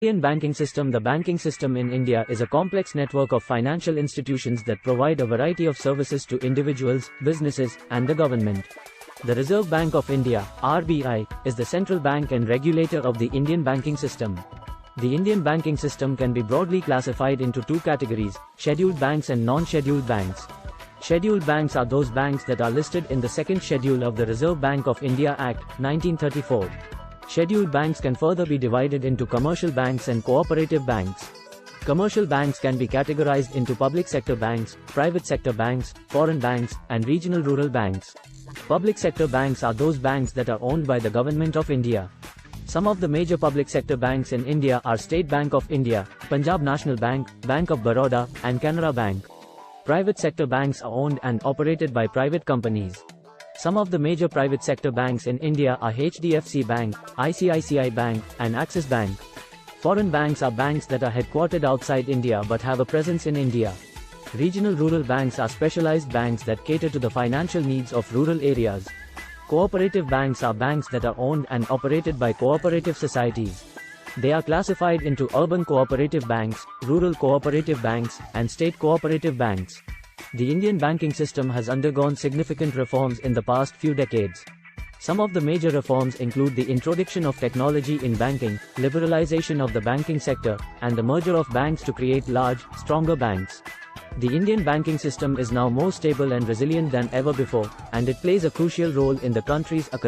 Indian banking system. The banking system in India is a complex network of financial institutions that provide a variety of services to individuals, businesses, and the government. The Reserve Bank of India (RBI) is the central bank and regulator of the Indian banking system. The Indian banking system can be broadly classified into two categories: scheduled banks and non-scheduled banks. Scheduled banks are those banks that are listed in the second schedule of the Reserve Bank of India Act, 1934. Scheduled banks can further be divided into commercial banks and cooperative banks. Commercial banks can be categorized into public sector banks, private sector banks, foreign banks, and regional rural banks. Public sector banks are those banks that are owned by the Government of India. Some of the major public sector banks in India are State Bank of India, Punjab National Bank, Bank of Baroda, and Canara Bank. Private sector banks are owned and operated by private companies. Some of the major private sector banks in India are HDFC Bank, ICICI Bank, and Axis Bank. Foreign banks are banks that are headquartered outside India but have a presence in India. Regional rural banks are specialized banks that cater to the financial needs of rural areas. Cooperative banks are banks that are owned and operated by cooperative societies. They are classified into urban cooperative banks, rural cooperative banks, and state cooperative banks. The Indian banking system has undergone significant reforms in the past few decades. Some of the major reforms include the introduction of technology in banking, liberalization of the banking sector, and the merger of banks to create large, stronger banks. The Indian banking system is now more stable and resilient than ever before, and it plays a crucial role in the country's economic